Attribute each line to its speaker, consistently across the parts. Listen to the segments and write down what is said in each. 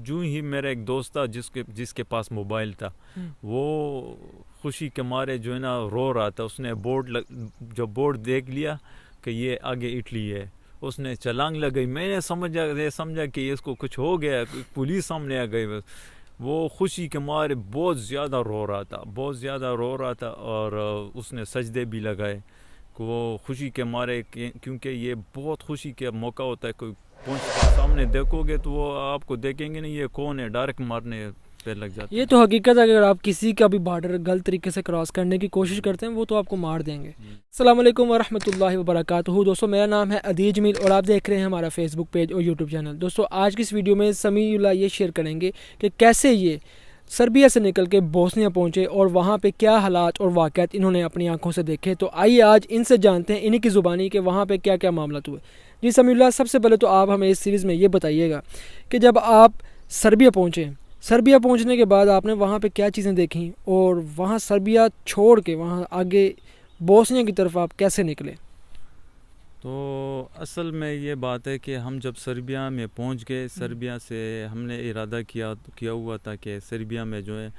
Speaker 1: جو ہی میرا ایک دوست تھا جس کے پاس موبائل تھا, وہ خوشی کے مارے جو ہے نا رو رہا تھا. اس نے جب بورڈ دیکھ لیا کہ یہ آگے اٹلی ہے, اس نے چھلانگ لگائی. میں نے سمجھا کہ اس کو کچھ ہو گیا, پولیس سامنے آ گئی. وہ خوشی کے مارے بہت زیادہ رو رہا تھا اور اس نے سجدے بھی لگائے کہ وہ خوشی کے مارے, کیونکہ یہ بہت خوشی کا موقع ہوتا ہے. کوئی سامنے دیکھو گے تو وہ آپ کو دیکھیں گے نہیں یہ کون ہے, ڈائریکٹ مارنے پہ لگ جاتے ہیں.
Speaker 2: یہ تو حقیقت ہے, اگر آپ کسی کا بھی بارڈر غلط طریقے سے کراس کرنے کی کوشش کرتے ہیں وہ تو آپ کو مار دیں گے. السلام علیکم ورحمۃ اللہ وبرکاتہ. دوستو میرا نام ہے عدیل جمیل اور آپ دیکھ رہے ہیں ہمارا فیس بک پیج اور یوٹیوب چینل. دوستو آج کی اس ویڈیو میں سمیع اللہ یہ شیئر کریں گے کہ کیسے یہ سربیا سے نکل کے بوسنیا پہنچے اور وہاں پہ کیا حالات اور واقعات انہوں نے اپنی آنکھوں سے دیکھے. تو آئیے آج ان سے جانتے ہیں انہی کی زبانی کہ وہاں پہ کیا کیا معاملات ہوئے. جی سمیع اللہ, سب سے پہلے تو آپ ہمیں اس سیریز میں یہ بتائیے گا کہ جب آپ سربیا پہنچنے کے بعد آپ نے وہاں پہ کیا چیزیں دیکھیں, اور وہاں سربیا چھوڑ کے وہاں آگے بوسنیا کی طرف آپ کیسے نکلے؟
Speaker 1: تو اصل میں یہ بات ہے کہ ہم جب سربیا میں پہنچ گئے, سربیا سے ہم نے ارادہ کیا ہوا تھا کہ سربیا میں جو ہے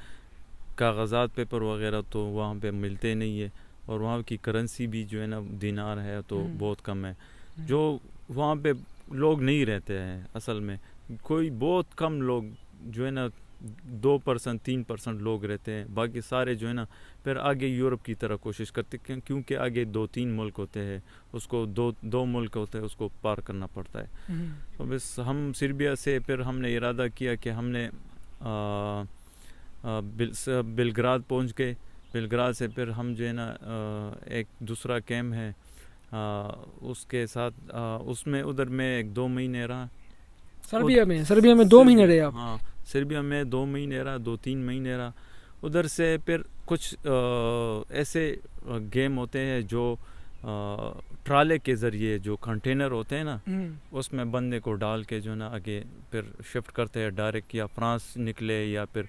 Speaker 1: کاغذات پیپر وغیرہ تو وہاں پہ ملتے نہیں ہے, اور وہاں کی کرنسی بھی جو ہے نا دینار ہے تو بہت کم ہے. جو وہاں پہ لوگ نہیں رہتے ہیں اصل میں, کوئی بہت کم لوگ جو ہے نا 2% 3% لوگ رہتے ہیں, باقی سارے جو ہے نا پھر آگے یورپ کی طرح کوشش کرتے ہیں, کیونکہ آگے 2-3 ملک ہوتے ہیں, اس کو دو ملک ہوتے ہیں, اس کو پار کرنا پڑتا ہے. تو بس ہم سربیا سے پھر ہم نے ارادہ کیا کہ ہم نے بلگراد پہنچ گئے. بلگراد سے پھر ہم جو ہے نا ایک دوسرا کیمپ ہے اس کے ساتھ اس میں ادھر میں 1-2 مہینے رہا.
Speaker 2: سربیا میں 2 مہینے رہے آپ؟
Speaker 1: ہاں, سربیا میں 2 مہینے رہا, 2-3 مہینے رہا. ادھر سے پھر کچھ ایسے گیم ہوتے ہیں جو ٹرالے کے ذریعے جو کنٹینر ہوتے ہیں نا, اس میں بندے کو ڈال کے جو ہے نا آگے پھر شفٹ کرتے ہیں ڈائریکٹ, یا فرانس نکلے یا پھر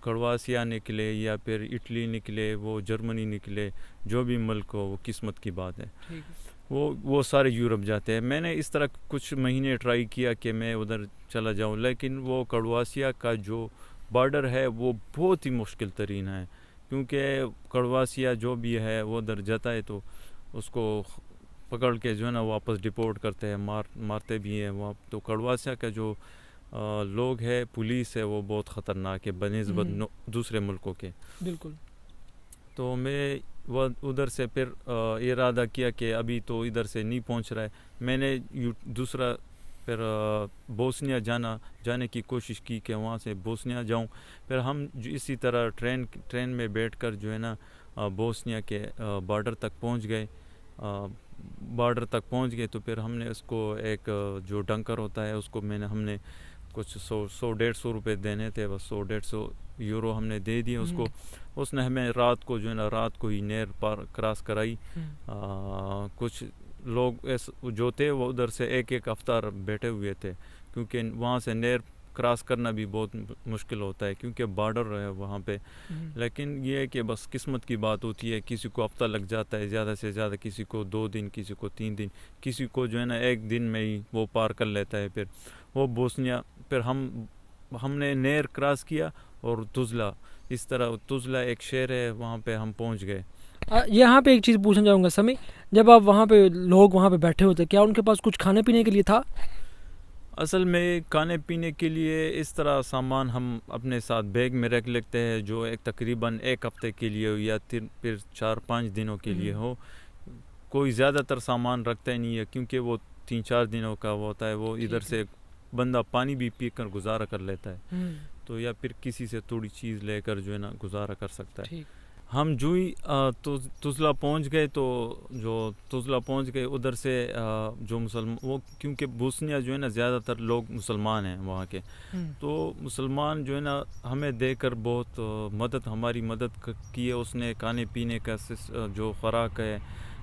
Speaker 1: کرواسیا نکلے یا پھر اٹلی نکلے, وہ جرمنی نکلے, جو بھی ملک ہو وہ قسمت کی بات ہے. وہ سارے یورپ جاتے ہیں. میں نے اس طرح کچھ مہینے ٹرائی کیا کہ میں ادھر چلا جاؤں, لیکن وہ کرواسیا کا جو بارڈر ہے وہ بہت ہی مشکل ترین ہے, کیونکہ کرواسیا جو بھی ہے وہ ادھر جاتا ہے تو اس کو پکڑ کے جو ہے نا واپس ڈپورٹ کرتے ہیں, مارتے بھی ہیں وہاں. تو کرواسیا کا جو لوگ ہے, پولیس ہے, وہ بہت خطرناک ہے بنسبت دوسرے ملکوں کے.
Speaker 2: بالکل.
Speaker 1: تو میں ادھر سے پھر ارادہ کیا کہ ابھی تو ادھر سے نہیں پہنچ رہا ہے. میں نے دوسرا پھر بوسنیا جانے کی کوشش کی کہ وہاں سے بوسنیا جاؤں. پھر ہم اسی طرح ٹرین میں بیٹھ کر جو ہے نا بوسنیا کے بارڈر تک پہنچ گئے. تو پھر ہم نے اس کو ایک جو ڈنکر ہوتا ہے اس کو ہم نے کچھ 100-150 روپے دینے تھے, بس 100-150 یورو ہم نے دے دیے اس کو. اس نے ہمیں رات کو جو ہے نا رات کو ہی نہر پار کراس کرائی. کچھ لوگ جو تھے وہ ادھر سے ایک ہفتہ بیٹھے ہوئے تھے, کیونکہ وہاں سے نہر کراس کرنا بھی بہت مشکل ہوتا ہے کیونکہ بارڈر ہے وہاں پہ. لیکن یہ ہے کہ بس قسمت کی بات ہوتی ہے, کسی کو ہفتہ لگ جاتا ہے زیادہ سے زیادہ, کسی کو 2 دن, کسی کو 3 دن, کسی کو جو ہے نا 1 دن میں ہی وہ پار کر لیتا ہے. پھر وہ بوسنیا, پھر ہم نے نہر کراس کیا اور تزلا, اس طرح تزلا ایک شہر ہے وہاں پہ ہم پہنچ گئے.
Speaker 2: یہاں پہ ایک چیز پوچھنا چاہوں گا سمیع, جب آپ وہاں پہ لوگ وہاں پہ بیٹھے ہوتے, کیا ان کے پاس کچھ کھانے پینے کے لیے تھا؟
Speaker 1: اصل میں کھانے پینے کے لیے اس طرح سامان ہم اپنے ساتھ بیگ میں رکھ لیتے ہیں جو تقریباً 1 ہفتے کے لیے ہو یا پھر 4-5 دنوں کے لیے ہو. کوئی زیادہ تر سامان رکھتا ہی نہیں ہے, کیونکہ وہ 3-4 دنوں کا ہوتا ہے. وہ ادھر سے بندہ پانی بھی پی کر گزارا کر لیتا ہے, تو یا پھر کسی سے تھوڑی چیز لے کر جو ہے نا گزارا کر سکتا ہے. ہم جو ہی تزلا پہنچ گئے, تو جو تزلا پہنچ گئے ادھر سے جو وہ کیونکہ بوسنیا جو ہے نا زیادہ تر لوگ مسلمان ہیں وہاں کے, تو مسلمان جو ہے نا ہمیں دیکھ کر بہت ہماری مدد کی ہے. اس نے کھانے پینے کا جو خوراک ہے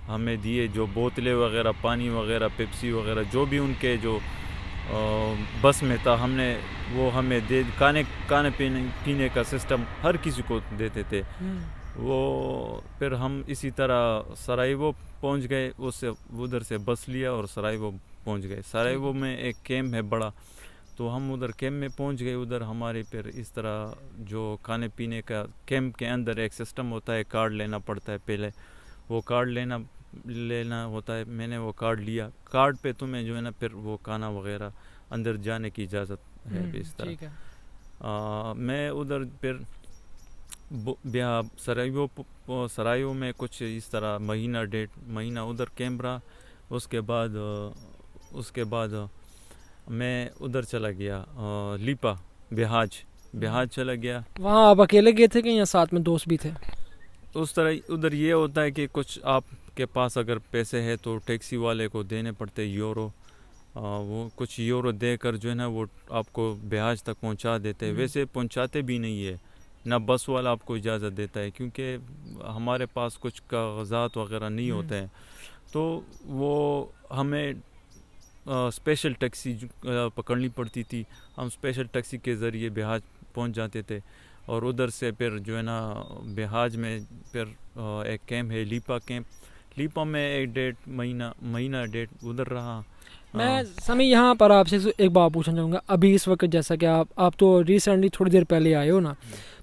Speaker 1: ہمیں دیے, جو بوتلیں وغیرہ, پانی وغیرہ, پیپسی وغیرہ, جو بھی ان کے جو بس میں تھا وہ ہمیں کھانے پینے کا سسٹم ہر کسی کو دیتے تھے. وہ پھر ہم اسی طرح سرائیوو پہنچ گئے, ادھر سے بس لیا اور سرائیوو پہنچ گئے. سرائیوو میں ایک کیمپ ہے بڑا, تو تو ہم ادھر کیمپ میں پہنچ گئے. ادھر ہمارے پھر اس طرح جو کھانے پینے کا کیمپ کے اندر ایک سسٹم ہوتا ہے, کارڈ لینا پڑتا ہے پہلے, وہ کارڈ لینا ہوتا ہے. میں نے وہ کارڈ لیا, کارڈ پہ تمہیں جو ہے نا پھر وہ کھانا وغیرہ اندر جانے کی اجازت ہے. اس طرح میں ادھر پھر سرائیوں میں کچھ اس طرح مہینہ ادھر کیمپ رہا. اس کے بعد میں ادھر چلا گیا لیپا بہاج چلا گیا.
Speaker 2: وہاں آپ اکیلے گئے تھے کہ یا ساتھ میں دوست بھی تھے؟
Speaker 1: اس طرح ادھر یہ ہوتا ہے کہ کچھ آپ کے پاس اگر پیسے ہیں تو ٹیکسی والے کو دینے پڑتے یورو, وہ کچھ یورو دے کر جو ہے نا وہ آپ کو بہاج تک پہنچا دیتے. ویسے پہنچاتے بھی نہیں ہے, نہ بس والا آپ کو اجازت دیتا ہے, کیونکہ ہمارے پاس کچھ کاغذات وغیرہ نہیں ہوتے ہیں. تو وہ ہمیں اسپیشل ٹیکسی پکڑنی پڑتی تھی. ہم اسپیشل ٹیکسی کے ذریعے بہاج پہنچ جاتے تھے. اور ادھر سے پھر جو ہے نا بہاج میں پھر ایک کیمپ ہے لیپا کیمپ. لیپا میں ایک مہینہ ڈیڑھ ادھر رہا.
Speaker 2: میں سمی یہاں پر آپ سے ایک بات پوچھنا چاہوں گا. ابھی اس وقت جیسا کہ آپ تو ریسنٹلی تھوڑی دیر پہلے آئے ہو نا,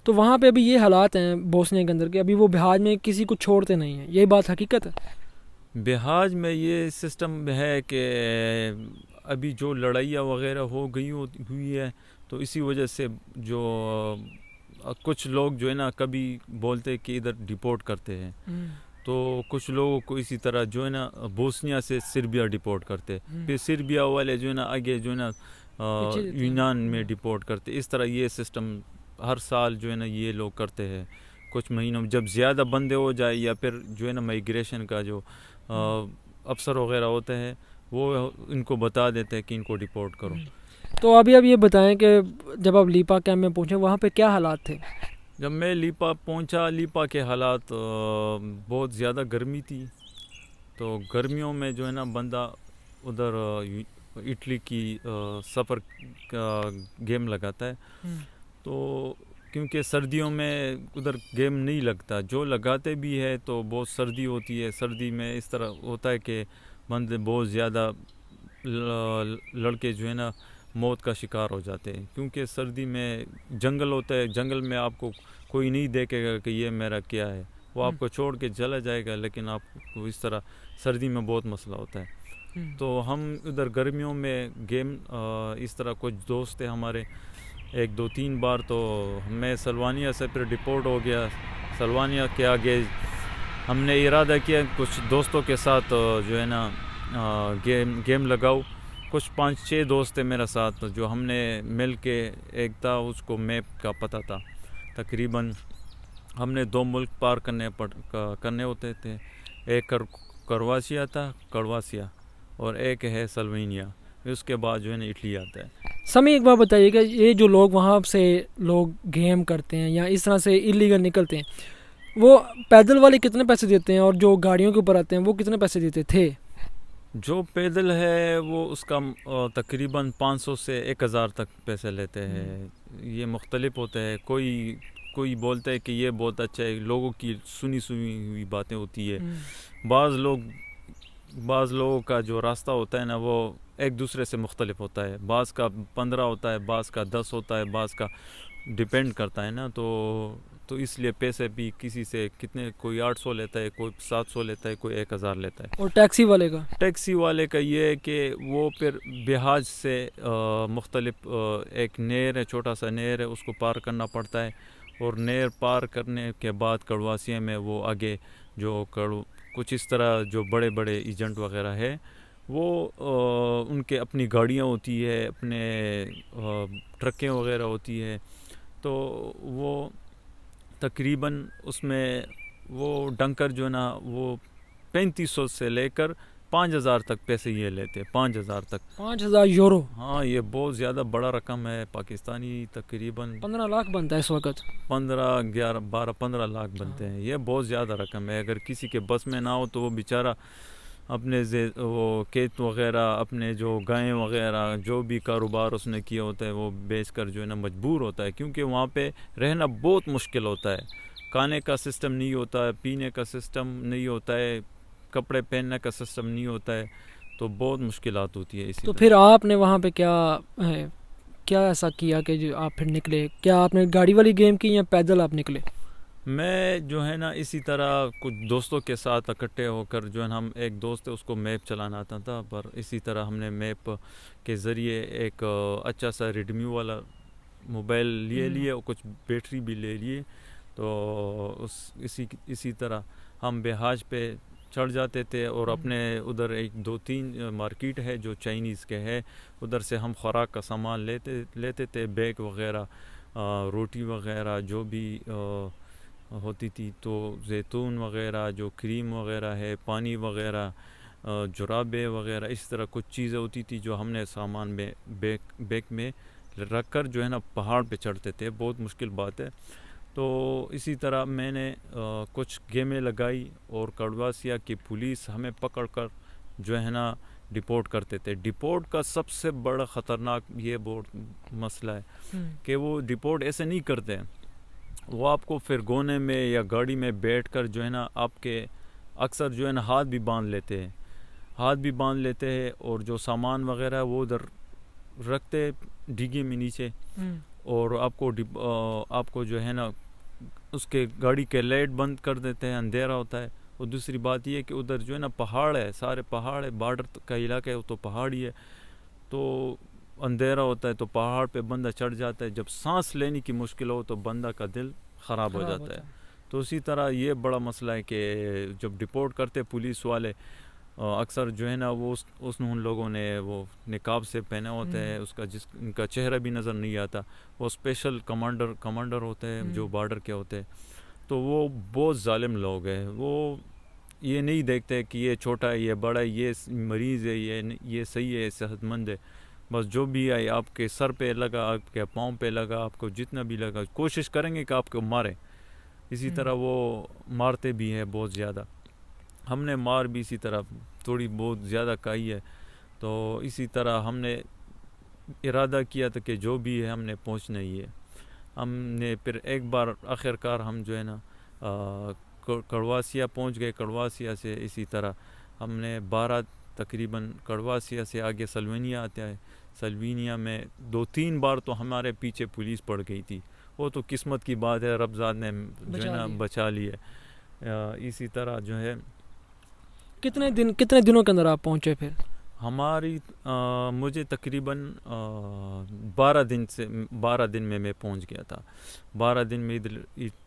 Speaker 2: تو وہاں پہ ابھی یہ حالات ہیں بوسنیا کے اندر کہ ابھی وہ بہاج میں کسی کو چھوڑتے نہیں ہیں, یہ بات حقیقت ہے؟
Speaker 1: بہاج میں یہ سسٹم ہے کہ ابھی جو لڑائیاں وغیرہ ہوئی ہے, تو اسی وجہ سے جو کچھ لوگ جو ہے نا کبھی بولتے کہ ادھر ڈپورٹ کرتے ہیں, تو کچھ لوگوں کو اسی طرح جو ہے نا بوسنیا سے سربیا ڈپورٹ کرتے, پھر سربیا والے جو ہے نا آگے جو ہے نا یونان میں ڈپورٹ کرتے. اس طرح یہ سسٹم ہر سال جو ہے نا یہ لوگ کرتے ہیں. کچھ مہینوں جب زیادہ بندے ہو جائے یا پھر جو ہے نا مائیگریشن کا جو افسر وغیرہ ہوتے ہیں وہ ان کو بتا دیتے ہیں کہ ان کو ڈپورٹ کرو.
Speaker 2: تو ابھی اب یہ بتائیں کہ جب آپ لیپا کیمپ میں پہنچے وہاں پہ کیا حالات تھے؟
Speaker 1: جب میں لیپا پہنچا, لیپا کے حالات بہت زیادہ گرمی تھی. تو گرمیوں میں جو ہے نا بندہ ادھر اٹلی کی سفر کا گیم لگاتا ہے. تو کیونکہ سردیوں میں ادھر گیم نہیں لگتا, جو لگاتے بھی ہے تو بہت سردی ہوتی ہے. سردی میں اس طرح ہوتا ہے کہ بندے بہت زیادہ لڑکے جو ہے نا موت کا شکار ہو جاتے ہیں, کیونکہ سردی میں جنگل ہوتا ہے. جنگل میں آپ کو کوئی نہیں دیکھے گا کہ یہ میرا کیا ہے, وہ آپ کو چھوڑ کے چلا جائے گا. لیکن آپ کو اس طرح سردی میں بہت مسئلہ ہوتا ہے. تو ہم ادھر گرمیوں میں گیم اس طرح کچھ دوست تھے ہمارے, 1 2 3 بار تو میں سلوانیہ سے پھر ڈپورٹ ہو گیا. سلوانیہ کے آگے ہم نے ارادہ کیا کچھ دوستوں کے ساتھ جو ہے نا گیم لگاؤ. کچھ 5 6 دوست تھے میرے ساتھ, جو ہم نے مل کے ایک تھا اس کو میپ کا پتہ تھا. تقریباً ہم نے 2 ملک پار کرنے ہوتے تھے. ایک کرواچیا تھا, اور ایک ہے سلوینیا. اس کے بعد جو ہے نا اٹلی آتا ہے.
Speaker 2: سمی ایک بات بتائیے کہ یہ جو لوگ وہاں سے لوگ گیم کرتے ہیں یا اس طرح سے ایلیگل نکلتے ہیں, وہ پیدل والے کتنے پیسے دیتے ہیں اور جو گاڑیوں کے اوپر آتے ہیں وہ کتنے پیسے دیتے تھے؟
Speaker 1: جو پیدل ہے وہ اس کا تقریباً 500 سے 1000 تک پیسے لیتے ہیں. یہ مختلف ہوتے ہیں. کوئی بولتا ہے کہ یہ بہت اچھا ہے, لوگوں کی سنی ہوئی باتیں ہوتی ہے. بعض لوگوں کا جو راستہ ہوتا ہے نا وہ ایک دوسرے سے مختلف ہوتا ہے. بعض کا 15 ہوتا ہے, بعض کا 10 ہوتا ہے, بعض کا ڈیپینڈ کرتا ہے نا. تو اس لیے پیسے بھی کسی سے کتنے, کوئی 800 لیتا ہے, کوئی 700 لیتا ہے, کوئی 1000 لیتا ہے.
Speaker 2: اور ٹیکسی والے کا
Speaker 1: یہ ہے کہ وہ پھر بہاج سے مختلف ایک نہر ہے, چھوٹا سا نہر ہے, اس کو پار کرنا پڑتا ہے. اور نہر پار کرنے کے بعد کڑواسیے میں وہ آگے جو کچھ اس طرح جو بڑے ایجنٹ وغیرہ ہے وہ ان کے اپنی گاڑیاں ہوتی ہے, اپنے ٹرکیں وغیرہ ہوتی ہے. تو وہ تقریباً اس میں وہ ڈنکر جو ہے نا وہ 3500 سے لے کر 5000 تک پیسے یہ لیتے, 5000 تک.
Speaker 2: 5000 یورو؟
Speaker 1: ہاں, یہ بہت زیادہ بڑا رقم ہے. پاکستانی تقریباً
Speaker 2: 15 لاکھ بنتا ہے اس وقت.
Speaker 1: 15 لاکھ بنتے ہیں. یہ بہت زیادہ رقم ہے. اگر کسی کے بس میں نہ ہو تو وہ بیچارہ اپنے وہ کھیت وغیرہ, اپنے جو گائیں وغیرہ, جو بھی کاروبار اس نے کیا ہوتا ہے وہ بیچ کر جو ہے نا مجبور ہوتا ہے, کیونکہ وہاں پہ رہنا بہت مشکل ہوتا ہے. کھانے کا سسٹم نہیں ہوتا ہے, پینے کا سسٹم نہیں ہوتا ہے, کپڑے پہننے کا سسٹم نہیں ہوتا ہے, تو بہت مشکلات ہوتی ہے.
Speaker 2: تو پھر آپ نے وہاں پہ کیا کیا ایسا کیا کہ جو آپ پھر نکلے؟ کیا آپ نے گاڑی والی گیم کی یا پیدل آپ نکلے؟
Speaker 1: میں جو ہے نا اسی طرح کچھ دوستوں کے ساتھ اکٹھے ہو کر جو ہے نا، ہم ایک دوست ہے اس کو میپ چلانا آتا تھا، پر اسی طرح ہم نے میپ کے ذریعے ایک اچھا سا ریڈمی والا موبائل لیے اور کچھ بیٹری بھی لے لیے، تو اسی طرح ہم بحاج پہ چڑھ جاتے تھے اور اپنے ادھر ایک 2-3 مارکیٹ ہے جو چائنیز کے ہے، ادھر سے ہم خوراک کا سامان لیتے تھے، بیگ وغیرہ، روٹی وغیرہ جو بھی ہوتی تھی، تو زیتون وغیرہ، جو کریم وغیرہ ہے، پانی وغیرہ، جرابے وغیرہ، اس طرح کچھ چیزیں ہوتی تھی جو ہم نے سامان میں بیگ میں رکھ کر جو ہے نا پہاڑ پہ چڑھتے تھے، بہت مشکل بات ہے۔ تو اسی طرح میں نے کچھ گیمیں لگائی اور کڑواسیا کی پولیس ہمیں پکڑ کر جو ہے نا ڈپورٹ کرتے تھے۔ ڈپورٹ کا سب سے بڑا خطرناک یہ بہت مسئلہ ہے کہ وہ ڈپورٹ ایسے نہیں کرتے، وہ آپ کو پھر گونے میں یا گاڑی میں بیٹھ کر جو ہے نا آپ کے اکثر جو ہے نا ہاتھ بھی باندھ لیتے ہیں اور جو سامان وغیرہ ہے وہ ادھر رکھتے ڈگی میں نیچے، اور آپ کو جو ہے نا اس کے گاڑی کے لائٹ بند کر دیتے ہیں، اندھیرا ہوتا ہے۔ اور دوسری بات یہ کہ ادھر جو ہے نا پہاڑ ہے، سارے پہاڑ ہے، بارڈر کا علاقہ ہے، وہ تو پہاڑی ہے، تو اندھیرا ہوتا ہے تو پہاڑ پہ بندہ چڑھ جاتا ہے، جب سانس لینے کی مشکل ہو تو بندہ کا دل خراب ہو جاتا ہے۔ تو اسی طرح یہ بڑا مسئلہ ہے کہ جب ڈپورٹ کرتے پولیس والے، اکثر جو ہے نا وہ ان لوگوں نے وہ نقاب سے پہنے ہوتے ہیں، ان کا چہرہ بھی نظر نہیں آتا، وہ اسپیشل کمانڈر ہوتے ہیں جو بارڈر کے ہوتے ہیں، تو وہ بہت ظالم لوگ ہیں۔ وہ یہ نہیں دیکھتے کہ یہ چھوٹا ہے، یہ بڑا ہے، یہ مریض ہے، یہ صحیح ہے، صحت مند ہے، بس جو بھی آئے آپ کے سر پہ لگا، آپ کے پاؤں پہ لگا، آپ کو جتنا بھی لگا کوشش کریں گے کہ آپ کو مارے۔ اسی طرح وہ مارتے بھی ہیں بہت زیادہ، ہم نے مار بھی اسی طرح تھوڑی بہت زیادہ کھائی ہے۔ تو اسی طرح ہم نے ارادہ کیا تھا کہ جو بھی ہے ہم نے پہنچنا ہی ہے۔ ہم نے پھر ایک بار آخرکار ہم جو ہے نا کڑواسیا پہنچ گئے، کڑواسیا سے اسی طرح ہم نے تقریباً کڑواسیا سے آگے سلوینیا آتا ہے، سلوینیا میں 2-3 بار تو ہمارے پیچھے پولیس پڑ گئی تھی، وہ تو قسمت کی بات ہے، رب ذات نے جو ہے نا بچا لی ہے۔ اسی طرح جو ہے
Speaker 2: کتنے دنوں کے اندر آپ پہنچے پھر؟
Speaker 1: مجھے تقریباً 12 دن میں پہنچ گیا تھا، 12 دن میں ادھر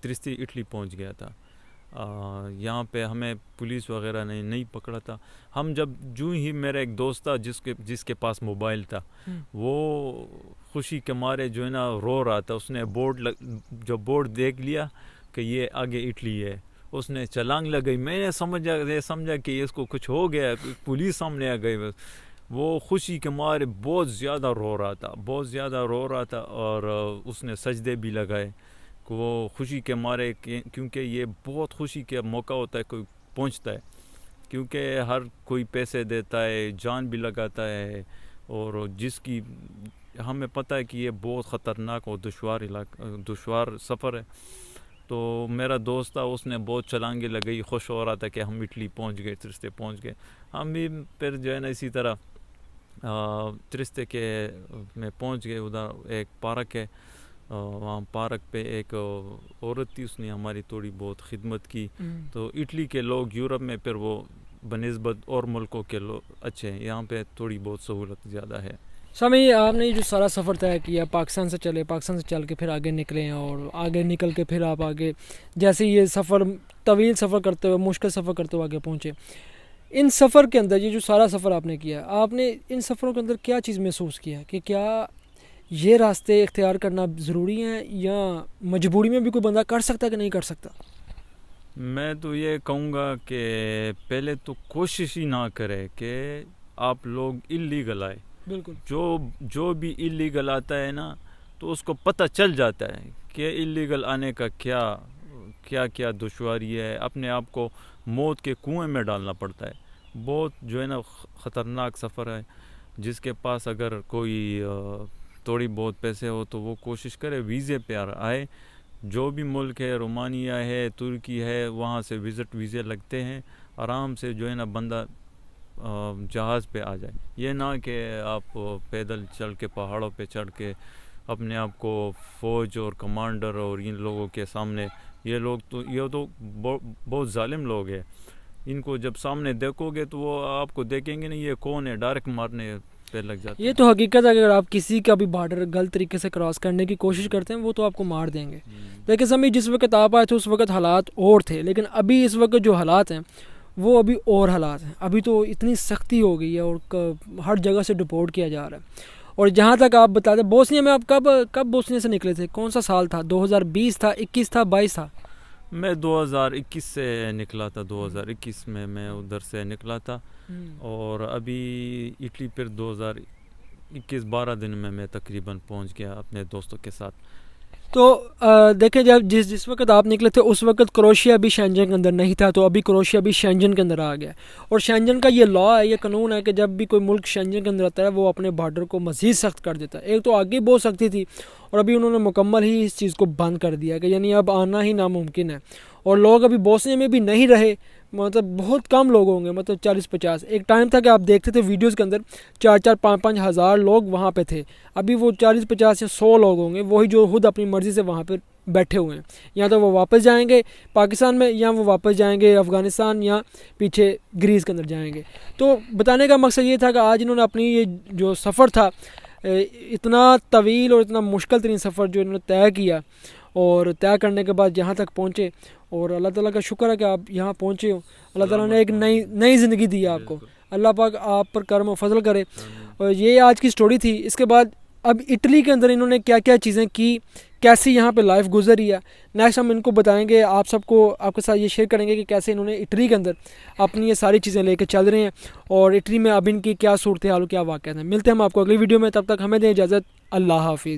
Speaker 1: ترستی اٹلی پہنچ گیا تھا۔ یہاں پہ ہمیں پولیس وغیرہ نے نہیں پکڑا تھا۔ ہم جو ہی میرا ایک دوست تھا جس کے پاس موبائل تھا، وہ خوشی کے مارے جو ہے نا رو رہا تھا، اس نے بورڈ دیکھ لیا کہ یہ آگے اٹلی ہے، اس نے چھلانگ لگائی، میں نے سمجھا کہ اس کو کچھ ہو گیا، پولیس سامنے آ گئی، وہ خوشی کے مارے بہت زیادہ رو رہا تھا اور اس نے سجدے بھی لگائے کہ وہ خوشی کے مارے، کیونکہ یہ بہت خوشی کا موقع ہوتا ہے کوئی پہنچتا ہے، کیونکہ ہر کوئی پیسے دیتا ہے، جان بھی لگاتا ہے، اور جس کی ہمیں پتہ ہے کہ یہ بہت خطرناک اور دشوار سفر ہے۔ تو میرا دوست تھا، اس نے بہت چھلانگیں لگائی، خوش ہو رہا تھا کہ ہم اٹلی پہنچ گئے، ترستے پہنچ گئے۔ ہم بھی پھر جو ہے نا اسی طرح ترستے میں پہنچ گئے، ادھر ایک پارک ہے، وہاں پارک پہ ایک عورت تھی، اس نے ہماری تھوڑی بہت خدمت کی۔ تو اٹلی کے لوگ یورپ میں پھر وہ بنسبت اور ملکوں کے لوگ اچھے ہیں، یہاں پہ تھوڑی بہت سہولت زیادہ ہے۔
Speaker 2: سامعین، آپ نے جو سارا سفر طے کیا، پاکستان سے چل کے پھر آگے نکلے، اور آگے نکل کے پھر آپ آگے جیسے یہ سفر طویل سفر کرتے ہوئے، مشکل سفر کرتے ہوئے آگے پہنچے، ان سفر کے اندر یہ جو سارا سفر آپ نے کیا، آپ نے ان سفروں کے اندر کیا چیز محسوس کیا کہ کیا یہ راستے اختیار کرنا ضروری ہیں یا مجبوری میں بھی کوئی بندہ کر سکتا ہے کہ نہیں کر سکتا؟
Speaker 1: میں تو یہ کہوں گا کہ پہلے تو کوشش ہی نہ کرے کہ آپ لوگ اللیگل آئے،
Speaker 2: بالکل،
Speaker 1: جو بھی اللیگل آتا ہے نا تو اس کو پتہ چل جاتا ہے کہ اللیگل آنے کا کیا دشواری ہے، اپنے آپ کو موت کے کنویں میں ڈالنا پڑتا ہے، بہت جو ہے نا خطرناک سفر ہے۔ جس کے پاس اگر کوئی تھوڑی بہت پیسے ہو تو وہ کوشش کرے ویزے پہ آئے، جو بھی ملک ہے، رومانیہ ہے، ترکی ہے، وہاں سے ویزے لگتے ہیں، آرام سے جو ہے نا بندہ جہاز پہ آ جائیں. یہ نہ کہ آپ پیدل چل کے پہاڑوں پہ چڑھ کے اپنے آپ کو فوج اور کمانڈر اور ان لوگوں کے سامنے, یہ تو بہت ظالم لوگ ہیں. ان کو جب سامنے دیکھو گے تو وہ آپ کو دیکھیں گے نہیں یہ کون ہے, ڈائریکٹ مارنے پہ لگ جاتے ہیں.
Speaker 2: یہ تو حقیقت ہے کہ اگر آپ کسی کا بھی بارڈر غلط طریقے سے کراس کرنے کی کوشش کرتے ہیں وہ تو آپ کو مار دیں گے. لیکن سمی جس وقت آپ آئے تھے اس وقت حالات اور تھے, لیکن ابھی اس وقت جو حالات ہیں وہ ابھی اور حالات ہیں. ابھی تو اتنی سختی ہو گئی ہے اور ہر جگہ سے ڈپورٹ کیا جا رہا ہے. اور جہاں تک آپ بتا دیں بوسنیا میں آپ کب بوسنیا سے نکلے تھے, کون سا سال تھا, 2020 تھا, 21 تھا, 22 تھا؟
Speaker 1: میں 2021 سے نکلا تھا, 2021 میں ادھر سے نکلا تھا. اور ابھی اٹلی پھر 2021 12 دن میں تقریباً پہنچ گیا اپنے دوستوں کے ساتھ.
Speaker 2: تو دیکھیں جب جس وقت آپ نکلے تھے اس وقت کروشیا بھی شینجن کے اندر نہیں تھا, تو ابھی کروشیا بھی شینجن کے اندر آ گیا. اور شینجن کا یہ لا ہے, یہ قانون ہے کہ جب بھی کوئی ملک شینجن کے اندر آتا ہے وہ اپنے بارڈر کو مزید سخت کر دیتا ہے. ایک تو آگے بہت سختی تھی اور ابھی انہوں نے مکمل ہی اس چیز کو بند کر دیا کہ یعنی اب آنا ہی ناممکن ہے. اور لوگ ابھی بوسنیا میں بھی نہیں رہے, مطلب بہت کم لوگ ہوں گے, مطلب 40-50. ایک ٹائم تھا کہ آپ دیکھتے تھے ویڈیوز کے اندر 4-5 ہزار لوگ وہاں پہ تھے. ابھی وہ 40-50 یا 100 لوگ ہوں گے, وہی جو خود اپنی مرضی سے وہاں پہ بیٹھے ہوئے ہیں. یا تو وہ واپس جائیں گے پاکستان میں, یا وہ واپس جائیں گے افغانستان, یا پیچھے گریس کے اندر جائیں گے. تو بتانے کا مقصد یہ تھا کہ آج انہوں نے اپنی یہ جو سفر تھا, اتنا طویل اور اتنا مشکل ترین سفر جو انہوں نے طے کیا, اور طے کرنے کے بعد یہاں تک پہنچے. اور اللہ تعالیٰ کا شکر ہے کہ آپ یہاں پہنچے ہو. اللہ تعالیٰ نے ایک نئی زندگی دی ہے آپ کو. اللہ پاک آپ پر کرم و فضل کرے. اور یہ آج کی سٹوری تھی. اس کے بعد اب اٹلی کے اندر انہوں نے کیا کیا چیزیں کی, کیسی یہاں پہ لائف گزری ہے, نیکسٹ ہم ان کو بتائیں گے. آپ سب کو آپ کے ساتھ یہ شیئر کریں گے کہ کیسے انہوں نے اٹلی کے اندر اپنی یہ ساری چیزیں لے کے چل رہے ہیں, اور اٹلی میں اب ان کی کیا صورتحال و کیا واقعات ہیں. ملتے ہیں ہم آپ کو اگلی ویڈیو میں, تب تک ہمیں دیں اجازت. اللہ حافظ.